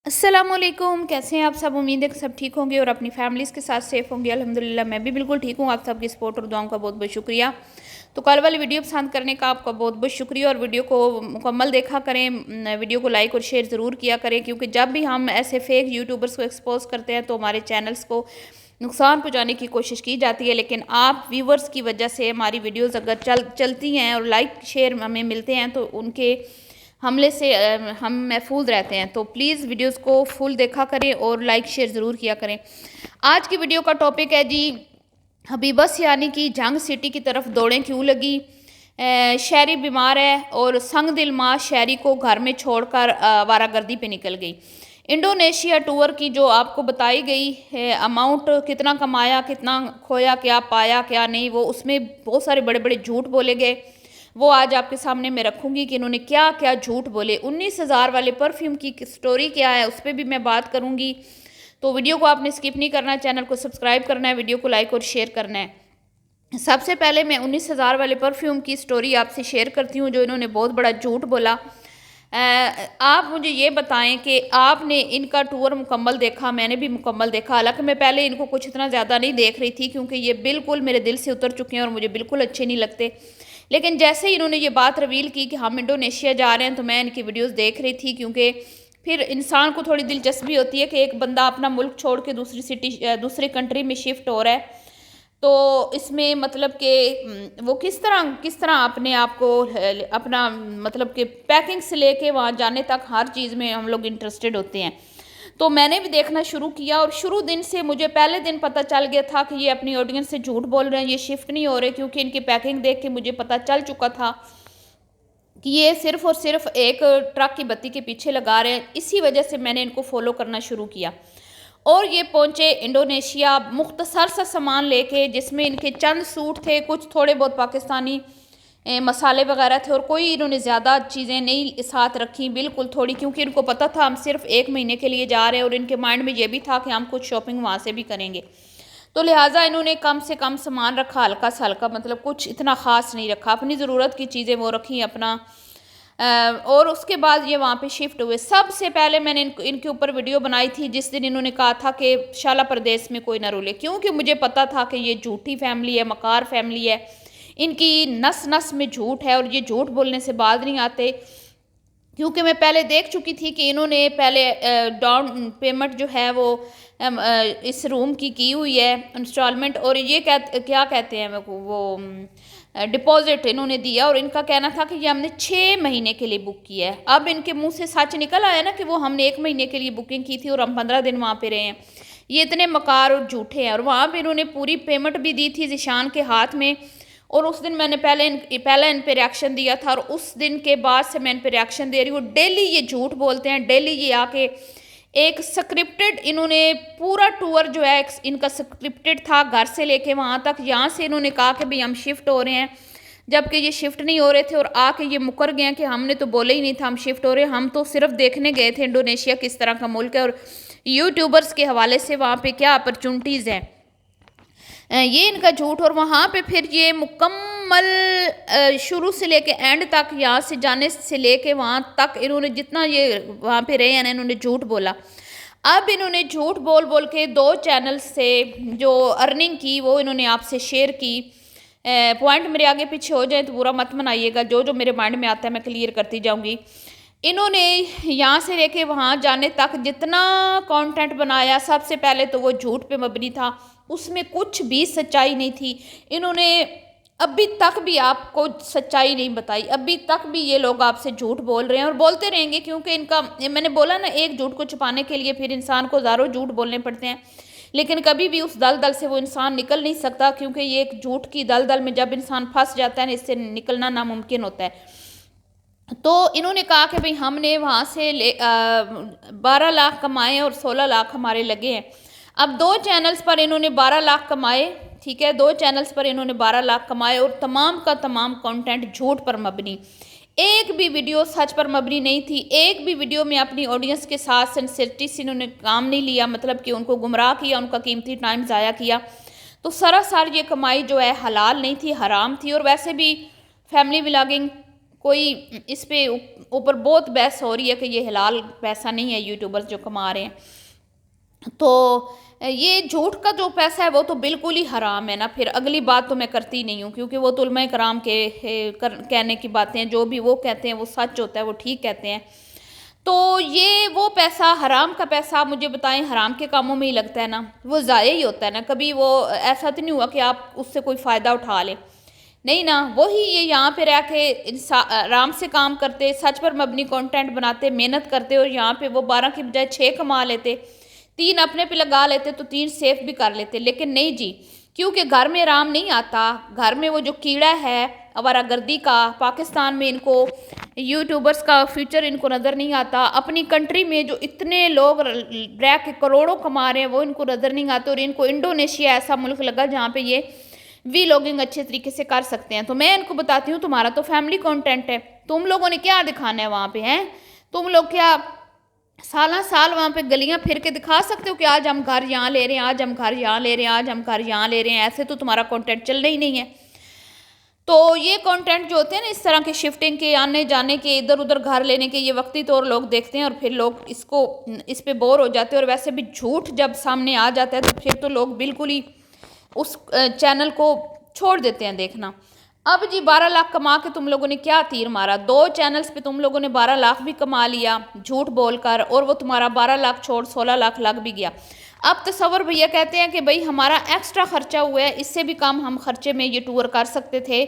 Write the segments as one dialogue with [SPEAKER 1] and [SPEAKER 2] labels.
[SPEAKER 1] अस्सलामुअलैकुम, कैसे हैं आप सब। उम्मीद है कि सब ठीक होंगे और अपनी फैमिलीज़ के साथ सेफ होंगे। अल्हम्दुलिल्लाह मैं भी बिल्कुल ठीक हूँ। आप सबकी सपोर्ट और दुआओं का बहुत बहुत शुक्रिया। तो कल वाली वीडियो पसंद करने का आपका बहुत बहुत शुक्रिया और वीडियो को मुकम्मल देखा करें। वीडियो को लाइक और शेयर ज़रूर किया करें, क्योंकि जब भी हम ऐसे फेक यूट्यूबर्स को एक्सपोज करते हैं तो हमारे चैनल्स को नुकसान पहुँचाने की कोशिश की जाती है। लेकिन आप व्यूवर्स की वजह से हमारी वीडियोज़ अगर चलती हैं और लाइक शेयर हमें मिलते हैं तो उनके हमले से हम महफूज रहते हैं। तो प्लीज़ वीडियोस को फुल देखा करें और लाइक शेयर ज़रूर किया करें। आज की वीडियो का टॉपिक है जी, हबीबा सियानी की जंग सिटी की तरफ दौड़ें क्यों लगी। शहरी बीमार है और संग दिल माँ शहरी को घर में छोड़कर आवारागर्दी पे निकल गई। इंडोनेशिया टूर की जो आपको बताई गई है अमाउंट, कितना कमाया, कितना खोया, क्या पाया, क्या नहीं, वो उसमें बहुत सारे बड़े बड़े झूठ बोले गए। वो आज आपके सामने मैं रखूंगी कि इन्होंने क्या क्या झूठ बोले। 19,000 वाले परफ्यूम की स्टोरी क्या है उस पर भी मैं बात करूंगी। तो वीडियो को आपने स्किप नहीं करना है, चैनल को सब्सक्राइब करना है, वीडियो को लाइक और शेयर करना है। सबसे पहले मैं 19,000 वाले परफ्यूम की स्टोरी आपसे शेयर करती हूँ, जो इन्होंने बहुत बड़ा झूठ बोला। आप मुझे ये बताएं कि आपने इनका टूर मुकम्मल देखा। मैंने भी मुकम्मल देखा, हालांकि मैं पहले इनको कुछ इतना ज़्यादा नहीं देख रही थी, क्योंकि ये बिल्कुल मेरे दिल से उतर चुके हैं और मुझे बिल्कुल अच्छे नहीं लगते। लेकिन जैसे ही इन्होंने ये बात रिवील की कि हम इंडोनेशिया जा रहे हैं, तो मैं इनकी वीडियोस देख रही थी, क्योंकि फिर इंसान को थोड़ी दिलचस्पी होती है कि एक बंदा अपना मुल्क छोड़ के दूसरी कंट्री में शिफ्ट हो रहा है। तो इसमें मतलब कि वो किस तरह अपने आप को अपना मतलब कि पैकिंग से लेके वहाँ जाने तक हर चीज़ में हम लोग इंटरेस्टेड होते हैं। तो मैंने भी देखना शुरू किया और शुरू दिन से मुझे पहले दिन पता चल गया था कि ये अपनी ऑडियंस से झूठ बोल रहे हैं, ये शिफ्ट नहीं हो रहे, क्योंकि इनकी पैकिंग देख के मुझे पता चल चुका था कि ये सिर्फ और सिर्फ एक ट्रक की बत्ती के पीछे लगा रहे हैं। इसी वजह से मैंने इनको फॉलो करना शुरू किया और ये पहुंचे इंडोनेशिया मुख्तसर सा सामान लेके, जिसमें इनके चंद सूट थे, कुछ थोड़े बहुत पाकिस्तानी मसाले वगैरह थे, और कोई इन्होंने ज़्यादा चीज़ें नहीं साथ रखी, बिल्कुल थोड़ी, क्योंकि इनको पता था हम सिर्फ 1 महीने के लिए जा रहे हैं और इनके माइंड में ये भी था कि हम कुछ शॉपिंग वहाँ से भी करेंगे। तो लिहाजा इन्होंने कम से कम सामान रखा, हल्का सा हल्का, मतलब कुछ इतना ख़ास नहीं रखा, अपनी ज़रूरत की चीज़ें वो रखी अपना। और उसके बाद ये वहाँ पे शिफ्ट हुए। सबसे पहले मैंने इनके ऊपर वीडियो बनाई थी जिस दिन इन्होंने कहा था कि शाला प्रदेश में कोई ना रुले, क्योंकि मुझे पता था कि ये झूठी फैमिली है, मकार फैमिली है, इनकी नस नस में झूठ है और ये झूठ बोलने से बाज नहीं आते। क्योंकि मैं पहले देख चुकी थी कि इन्होंने पहले डाउन पेमेंट जो है वो इस रूम की हुई है इंस्टॉलमेंट, और ये क्या कहते हैं वो डिपॉजिट इन्होंने दिया, और इनका कहना था कि ये हमने 6 महीने के लिए बुक किया है। अब इनके मुंह से सच निकल आया ना कि वो हमने 1 महीने के लिए बुकिंग की थी और हम 15 दिन वहाँ पे रहे हैं। ये इतने मकार और झूठे हैं। और वहाँ पे इन्होंने पूरी पेमेंट भी दी थी ज़ीशान के हाथ में, और उस दिन मैंने पहले इन पे रिएक्शन दिया था और उस दिन के बाद से मैं इन पे रिएक्शन दे रही हूँ। डेली ये झूठ बोलते हैं, डेली ये आके एक स्क्रिप्टेड, इन्होंने पूरा टूर जो है इनका स्क्रिप्टेड था, घर से लेके वहाँ तक। यहाँ से इन्होंने कहा कि भाई हम शिफ्ट हो रहे हैं, जबकि ये शिफ्ट नहीं हो रहे थे, और आके ये मुकर गए हैं कि हमने तो बोले ही नहीं था हम शिफ्ट हो रहे हैं, हम तो सिर्फ देखने गए थे इंडोनेशिया किस तरह का मुल्क है और यूट्यूबर्स के हवाले से वहाँ पे क्या अपॉर्चुनिटीज़ हैं। ये इनका झूठ। और वहाँ पे फिर ये मुकम्मल शुरू से लेके एंड तक, यहाँ से जाने से लेके वहाँ तक इन्होंने जितना ये वहाँ पे रहे हैं ना, इन्होंने झूठ बोला। अब इन्होंने झूठ बोल बोल के 2 चैनल से जो अर्निंग की वो इन्होंने आपसे शेयर की। पॉइंट मेरे आगे पीछे हो जाए तो बुरा मत मनाइएगा, जो जो मेरे माइंड में आता है मैं क्लियर करती जाऊँगी। इन्होंने यहाँ से लेके वहाँ जाने तक जितना कंटेंट बनाया, सबसे पहले तो वो झूठ पे मबनी था, उसमें कुछ भी सच्चाई नहीं थी। इन्होंने अभी तक भी आपको सच्चाई नहीं बताई, अभी तक भी ये लोग आपसे झूठ बोल रहे हैं और बोलते रहेंगे, क्योंकि इनका मैंने बोला ना, एक झूठ को छुपाने के लिए फिर इंसान को हज़ारों झूठ बोलने पड़ते हैं, लेकिन कभी भी उस दलदल से वो इंसान निकल नहीं सकता, क्योंकि ये एक झूठ की दलदल में जब इंसान फंस जाता है ना, इससे निकलना नामुमकिन होता है। तो इन्होंने कहा कि भाई हमने वहाँ से 12 लाख कमाए और 16 लाख हमारे लगे हैं। अब 2 चैनल्स पर इन्होंने 12 लाख कमाए, ठीक है, 2 चैनल्स पर इन्होंने 12 लाख कमाए और तमाम का तमाम कंटेंट झूठ पर मबनी। एक भी वीडियो सच पर मबनी नहीं थी, एक भी वीडियो में अपनी ऑडियंस के साथ सिंसियरिटी से इन्होंने काम नहीं लिया, मतलब कि उनको गुमराह किया, उनका कीमती टाइम ज़ाया किया। तो सरासर ये कमाई जो है हलाल नहीं थी, हराम थी। और वैसे भी फैमिली व्लॉगिंग कोई इस पे ऊपर बहुत बहस हो रही है कि ये हलाल पैसा नहीं है यूट्यूबर्स जो कमा रहे हैं। तो ये झूठ का जो पैसा है वो तो बिल्कुल ही हराम है ना। फिर अगली बात तो मैं करती नहीं हूँ, क्योंकि वो तो उलमा कराम के कहने की बातें हैं, जो भी वो कहते हैं वो सच होता है, वो ठीक कहते हैं। तो ये वो पैसा, हराम का पैसा, आप मुझे बताएं, हराम के कामों में ही लगता है ना, वो ज़ाया ही होता है ना। कभी वो ऐसा तो नहीं हुआ कि आप उससे कोई फ़ायदा उठा लें, नहीं ना। वही ये यहाँ पे रह के आराम से काम करते, सच पर मबनी कंटेंट बनाते, मेहनत करते, और यहाँ पे वो 12 की बजाय 6 कमा लेते, 3 अपने पे लगा लेते तो 3 सेफ भी कर लेते। लेकिन नहीं जी, क्योंकि घर में आराम नहीं आता। घर में वो जो कीड़ा है आवारागर्दी का, पाकिस्तान में इनको यूट्यूबर्स का फ्यूचर इनको नज़र नहीं आता। अपनी कंट्री में जो इतने लोग रह के करोड़ों कमा रहे हैं वो इनको नज़र नहीं आते, और इनको इंडोनेशिया ऐसा मुल्क लगा जहाँ पे ये वीलॉगिंग अच्छे तरीके से कर सकते हैं। तो मैं इनको बताती हूँ, तुम्हारा तो फैमिली कंटेंट है, तुम लोगों ने क्या दिखाना है वहाँ पे, हैं तुम लोग क्या साल साल वहाँ पे गलियाँ फिर के दिखा सकते हो कि आज हम घर यहाँ ले रहे हैं, आज हम घर यहाँ ले रहे हैं, आज हम घर यहाँ ले रहे हैं? ऐसे तो तुम्हारा कंटेंट चलना ही नहीं है। तो ये कंटेंट जो होते हैं ना, इस तरह के शिफ्टिंग के, आने जाने के, इधर उधर घर लेने के, ये वक्ती तौर लोग देखते हैं और फिर लोग इस पे बोर हो जाते हैं। और वैसे भी झूठ जब सामने आ जाता है तो फिर तो लोग बिल्कुल ही उस चैनल को छोड़ देते हैं देखना। अब जी 12 लाख कमा के तुम लोगों ने क्या तीर मारा? 2 चैनल्स पे तुम लोगों ने 12 लाख भी कमा लिया झूठ बोलकर, और वो तुम्हारा 12 लाख छोड़ 16 लाख लग भी गया। अब तसव्वुर भैया कहते हैं कि भाई हमारा एक्स्ट्रा खर्चा हुआ है, इससे भी कम हम खर्चे में ये टूर कर सकते थे।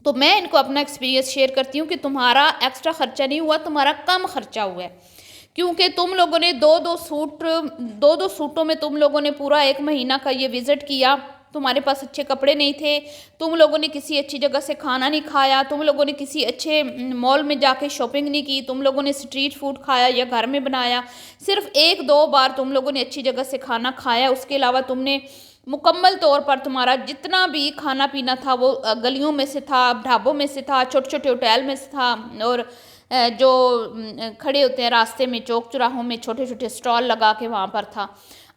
[SPEAKER 1] तो मैं इनको अपना एक्सपीरियंस शेयर करती हूँ कि तुम्हारा एक्स्ट्रा खर्चा नहीं हुआ, तुम्हारा कम खर्चा हुआ है। क्योंकि तुम लोगों ने दो दो सूटों में तुम लोगों ने पूरा 1 महीना का ये विज़िट किया। तुम्हारे पास अच्छे कपड़े नहीं थे, तुम लोगों ने किसी अच्छी जगह से खाना नहीं खाया, तुम लोगों ने किसी अच्छे मॉल में जाके शॉपिंग नहीं की, तुम लोगों ने स्ट्रीट फूड खाया या घर में बनाया। सिर्फ 1-2 बार तुम लोगों ने अच्छी जगह से खाना खाया, उसके अलावा तुमने मुकम्मल तौर पर तुम्हारा जितना भी खाना पीना था वो गलियों में से था, ढाबों में से था, छोटे छोटे होटल में से था, और जो खड़े होते हैं रास्ते में, चौक चौराहों में छोटे छोटे स्टॉल लगा के वहाँ पर था।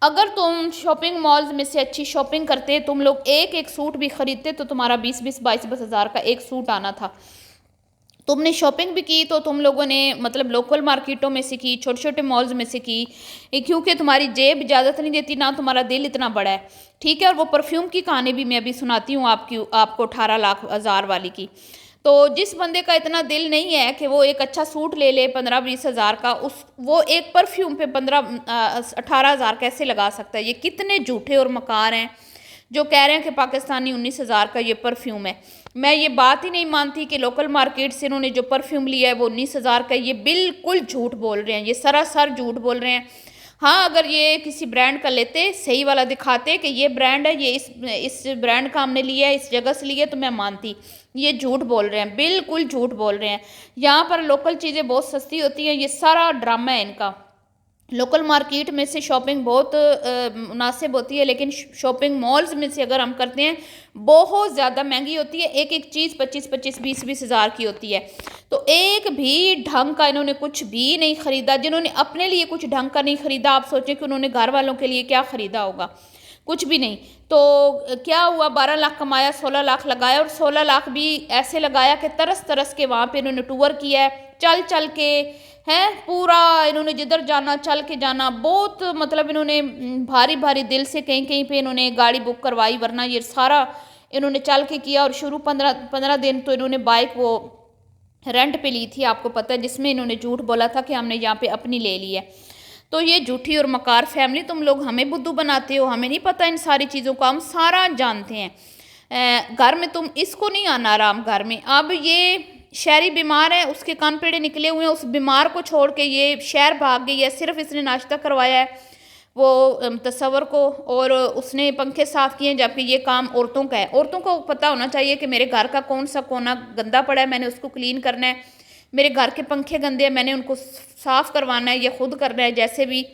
[SPEAKER 1] अगर तुम शॉपिंग मॉल्स में से अच्छी शॉपिंग करते, तुम लोग एक एक सूट भी खरीदते, तो तुम्हारा 20-22 हज़ार का एक सूट आना था। तुमने शॉपिंग भी की तो तुम लोगों ने मतलब लोकल मार्केटों में से की, छोटे छोटे मॉल्स में से की, क्योंकि तुम्हारी जेब इजाज़त नहीं देती, ना तुम्हारा दिल इतना बड़ा है, ठीक है। और वो परफ्यूम की कहानी भी मैं अभी सुनाती हूँ आपको 18 लाख हज़ार वाली की। तो जिस बंदे का इतना दिल नहीं है कि वो एक अच्छा सूट ले ले 15-20 हज़ार का, वो एक परफ्यूम पे 18 हज़ार कैसे लगा सकता है? ये कितने झूठे और मकार हैं जो कह रहे हैं कि पाकिस्तानी 19 हज़ार का ये परफ्यूम है। मैं ये बात ही नहीं मानती कि लोकल मार्केट से इन्होंने जो परफ्यूम लिया है वो 19 हज़ार का। ये बिल्कुल झूठ बोल रहे हैं, ये सरासर झूठ बोल रहे हैं। हाँ, अगर ये किसी ब्रांड का लेते, सही वाला दिखाते कि ये ब्रांड है, ये इस ब्रांड का हमने लिया है, इस जगह से लिया, तो मैं मानती। ये झूठ बोल रहे हैं, बिल्कुल झूठ बोल रहे हैं। यहाँ पर लोकल चीज़ें बहुत सस्ती होती हैं, ये सारा ड्रामा है इनका। लोकल मार्केट में से शॉपिंग बहुत मुनासिब होती है, लेकिन शॉपिंग मॉल्स में से अगर हम करते हैं बहुत ज़्यादा महंगी होती है। एक एक चीज़ 25-25, 20-20 हज़ार की होती है। तो एक भी ढंग का इन्होंने कुछ भी नहीं ख़रीदा। जिन्होंने अपने लिए कुछ ढंग का नहीं ख़रीदा, आप सोचें कि उन्होंने घर वालों के लिए क्या ख़रीदा होगा? कुछ भी नहीं। तो क्या हुआ, 12 लाख कमाया, 16 लाख लगाया, और 16 लाख भी ऐसे लगाया कि तरस तरस के वहाँ पे इन्होंने टूर किया है, चल चल के हैं, पूरा इन्होंने जिधर जाना चल के जाना। बहुत मतलब इन्होंने भारी भारी दिल से कहीं कहीं पे इन्होंने गाड़ी बुक करवाई, वरना ये सारा इन्होंने चल के किया। और शुरू 15 दिन तो इन्होंने बाइक वो रेंट पे ली थी, आपको पता है, जिसमें इन्होंने झूठ बोला था कि हमने यहाँ पे अपनी ले ली है। तो ये झूठी और मकार फैमिली, तुम लोग हमें बुद्धू बनाते हो, हमें नहीं पता इन सारी चीज़ों का, हम सारा जानते हैं। घर में तुम इसको नहीं आना आराम घर में। अब ये शहरी बीमार है, उसके कान पेड़े निकले हुए हैं, उस बीमार को छोड़ के ये शहर भाग गई है। सिर्फ इसने नाश्ता करवाया है वो तसव्वुर को, और उसने पंखे साफ़ किए हैं, जबकि ये काम औरतों का है। औरतों को पता होना चाहिए कि मेरे घर का कौन सा कोना गंदा पड़ा है, मैंने उसको क्लीन करना है। मेरे घर के पंखे गंदे हैं, मैंने उनको साफ़ करवाना है या खुद करना है। जैसे भी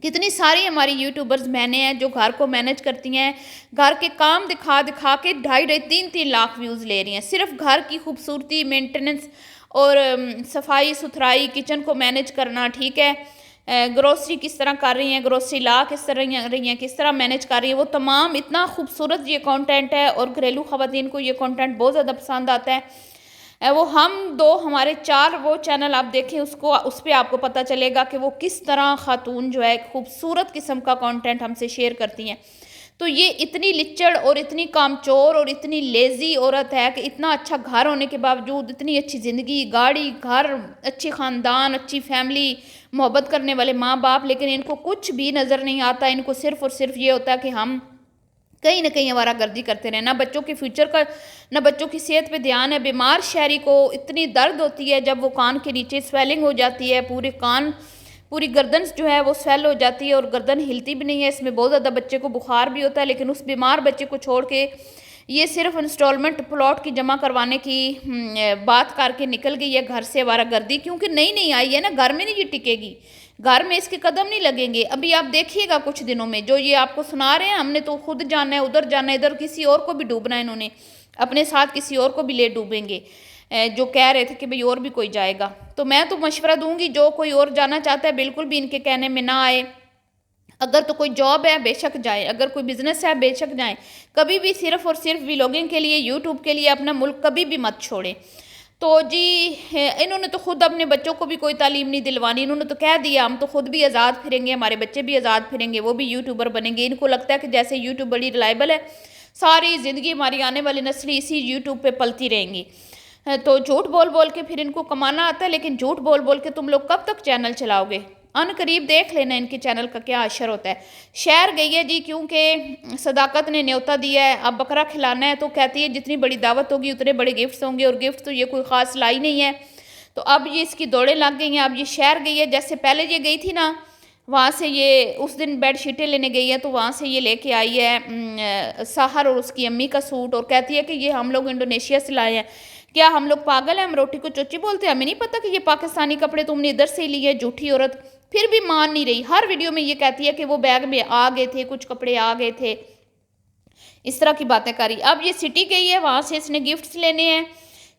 [SPEAKER 1] कितनी सारी हमारी यूट्यूबर्स बहनें हैं जो घर को मैनेज करती हैं, घर के काम दिखा दिखा के 2.5-3 लाख व्यूज़ ले रही हैं, सिर्फ घर की खूबसूरती, मेंटेनेंस और सफाई सुथराई, किचन को मैनेज करना, ठीक है, ग्रोसरी किस तरह कर रही हैं, ग्रोसरी ला किस तरह रही हैं, किस तरह मैनेज कर रही है, वो तमाम इतना खूबसूरत ये कंटेंट है। और घरेलू ख़वातीन को ये कंटेंट बहुत ज़्यादा पसंद आता है। वो हम दो हमारे 4 वो चैनल आप देखें, उसको उस पे आपको पता चलेगा कि वो किस तरह खातून जो है खूबसूरत किस्म का कंटेंट हमसे शेयर करती हैं। तो ये इतनी लिच्चड़ और इतनी कामचोर और इतनी लेज़ी औरत है कि इतना अच्छा घर होने के बावजूद, इतनी अच्छी ज़िंदगी, गाड़ी, घर, अच्छे ख़ानदान, अच्छी फैमिली, मोहब्बत करने वाले माँ बाप, लेकिन इनको कुछ भी नज़र नहीं आता। इनको सिर्फ़ और सिर्फ ये होता है कि हम कहीं ना कहीं आवारागर्दी करते रहे। ना बच्चों के फ्यूचर का, ना बच्चों की सेहत पे ध्यान है। बीमार शहरी को इतनी दर्द होती है जब वो कान के नीचे स्वेलिंग हो जाती है, पूरे कान, पूरी गर्दन जो है वो स्वेल हो जाती है और गर्दन हिलती भी नहीं है। इसमें बहुत ज़्यादा बच्चे को बुखार भी होता है, लेकिन उस बीमार बच्चे को छोड़ के ये सिर्फ इंस्टॉलमेंट प्लॉट की जमा करवाने की बात करके निकल गई है घर से आवारागर्दी, क्योंकि नई नई आई है ना, घर में नहीं ये टिकेगी, घर में इसके कदम नहीं लगेंगे। अभी आप देखिएगा कुछ दिनों में जो ये आपको सुना रहे हैं, हमने तो खुद जाना है, उधर जाना है, इधर किसी और को भी डूबना है, इन्होंने अपने साथ किसी और को भी ले डूबेंगे। जो कह रहे थे कि भाई और भी कोई जाएगा, तो मैं तो मशवरा दूंगी जो कोई और जाना चाहता है बिल्कुल भी इनके कहने में ना आए। अगर तो कोई जॉब है बेशक जाए, अगर कोई बिजनेस है बेशक जाए, कभी भी सिर्फ और सिर्फ व्लॉगिंग के लिए, यूट्यूब के लिए अपना मुल्क कभी भी मत छोड़ें। तो जी इन्होंने तो खुद अपने बच्चों को भी कोई तालीम नहीं दिलवानी, इन्होंने तो कह दिया हम तो खुद भी आज़ाद फिरेंगे, हमारे बच्चे भी आज़ाद फिरेंगे, वो भी यूट्यूबर बनेंगे। इनको लगता है कि जैसे यूट्यूब बड़ी रिलायबल है, सारी ज़िंदगी हमारी आने वाली नस्ल इसी यूट्यूब पे पलती रहेंगी। तो झूठ बोल बोल के फिर इनको कमाना आता है, लेकिन झूठ बोल बोल के तुम लोग कब तक चैनल चलाओगे? अनकरीब देख लेना इनके चैनल का क्या असर होता है। शहर गई है जी, क्योंकि सदाकत ने न्योता दिया है, अब बकरा खिलाना है, तो कहती है जितनी बड़ी दावत होगी उतने बड़े गिफ्ट्स होंगे, और गिफ्ट तो ये कोई ख़ास लाई नहीं है। तो अब ये इसकी दौड़ें लग गई हैं। अब ये शहर गई है, जैसे पहले ये गई थी ना, वहाँ से ये उस दिन बेड शीटें लेने गई है, तो वहाँ से ये लेके आई है साहर और उसकी अम्मी का सूट, और कहती है कि ये हम लोग इंडोनेशिया से लाए हैं। क्या हम लोग पागल हैं? हम रोटी को चोची बोलते हैं? हमें नहीं पता कि ये पाकिस्तानी कपड़े तुमने इधर से लिए? झूठी औरत फिर भी मान नहीं रही, हर वीडियो में ये कहती है कि वो बैग में आ गए थे, कुछ कपड़े आ गए थे, इस तरह की बातें करी। अब ये सिटी गई है, वहाँ से इसने गिफ्ट्स लेने हैं,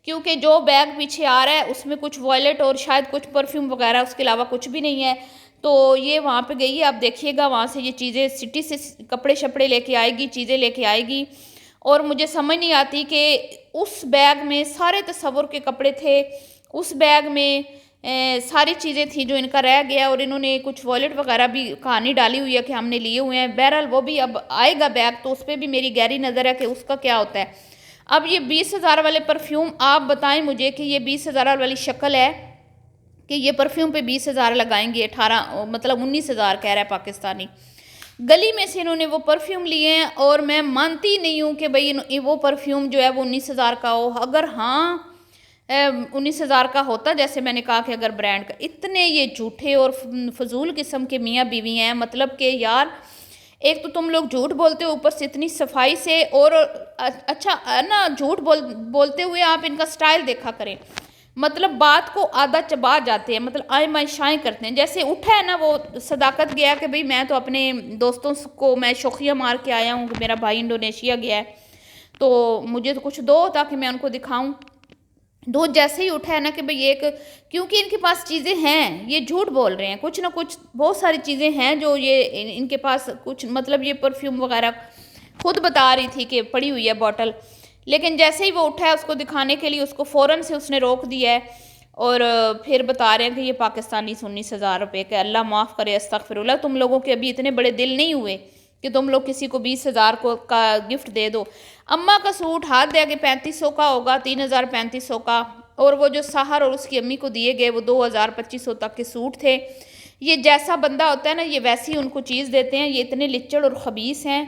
[SPEAKER 1] क्योंकि जो बैग पीछे आ रहा है उसमें कुछ वॉलेट और शायद कुछ परफ्यूम वगैरह, उसके अलावा कुछ भी नहीं है। तो ये वहाँ पे गई है, आप देखिएगा वहाँ से ये चीज़ें सिटी से कपड़े शपड़े लेके आएगी, चीज़ें लेके आएगी। और मुझे समझ नहीं आती कि उस बैग में सारे तस्वुर के कपड़े थे, उस बैग में सारी चीज़ें थी जो इनका रह गया, और इन्होंने कुछ वॉलेट वगैरह भी कहानी डाली हुई है कि हमने लिए हुए हैं। बहरहाल वो भी अब आएगा बैग, तो उस पर भी मेरी गहरी नज़र है कि उसका क्या होता है। अब ये 20,000 वाले परफ्यूम, आप बताएं मुझे कि ये 20,000 वाली शक्ल है कि ये परफ्यूम पे 20,000 लगाएंगे? 18 मतलब 19,000 कह रहा है पाकिस्तानी। गली में से इन्होंने वो परफ्यूम लिए हैं, और मैं मानती नहीं हूँ कि भाई वो परफ्यूम जो है वो 19,000 का हो। अगर हाँ 19,000 का होता, जैसे मैंने कहा कि अगर ब्रांड का, इतने ये झूठे और फजूल किस्म के मियाँ बीवी हैं। मतलब कि यार, एक तो तुम लोग झूठ बोलते हो ऊपर से इतनी सफाई से, और अच्छा ना झूठ बोलते हुए आप इनका स्टाइल देखा करें, मतलब बात को आधा चबा जाते हैं, मतलब आय माशाएँ करते हैं। जैसे उठा है ना वो सदाकत गया कि भाई मैं तो अपने दोस्तों को मैं शोखिया मार के आया हूँ कि मेरा भाई इंडोनेशिया गया है, तो मुझे तो कुछ दो ताकि मैं उनको दिखाऊं। दो जैसे ही उठा है ना कि भाई एक, क्योंकि इनके पास चीज़ें हैं, ये झूठ बोल रहे हैं, कुछ ना कुछ बहुत सारी चीज़ें हैं जो ये इनके पास कुछ, मतलब ये परफ्यूम वगैरह खुद बता रही थी कि पड़ी हुई है बॉटल, लेकिन जैसे ही वो उठा है उसको दिखाने के लिए उसको फ़ौरन से उसने रोक दिया है, और फिर बता रहे हैं कि ये पाकिस्तानी 19,000 रुपये के। अल्लाह माफ़ करे, अस्तगफिरुल्लाह। तुम लोगों के अभी इतने बड़े दिल नहीं हुए कि तुम लोग किसी को 20,000 को का गिफ्ट दे दो। अम्मा का सूट हाथ दे आगे 3500 का होगा, 3,000-3500 का, और वो जो साहर और उसकी अम्मी को दिए गए वो 2,000-2,500 तक के सूट थे। ये जैसा बंदा होता है ना, ये वैसी ही उनको चीज़ देते हैं। ये इतने लिच्चड़ और ख़बीस हैं।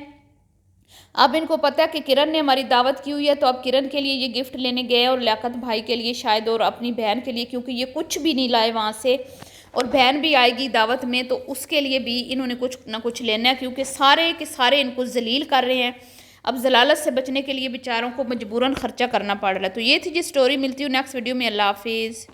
[SPEAKER 1] अब इनको पता है कि किरण ने हमारी दावत की हुई है, तो अब किरण के लिए ये गिफ्ट लेने गए, और लियाकत भाई के लिए शायद, और अपनी बहन के लिए, क्योंकि ये कुछ भी नहीं लाए वहाँ से, और बहन भी आएगी दावत में, तो उसके लिए भी इन्होंने कुछ ना कुछ लेना है, क्योंकि सारे के सारे इनको जलील कर रहे हैं। अब जलालत से बचने के लिए बेचारों को मजबूरन ख़र्चा करना पड़ रहा है। तो ये थी जी स्टोरी। मिलती हूँ नेक्स्ट वीडियो में। अल्लाह हाफिज़।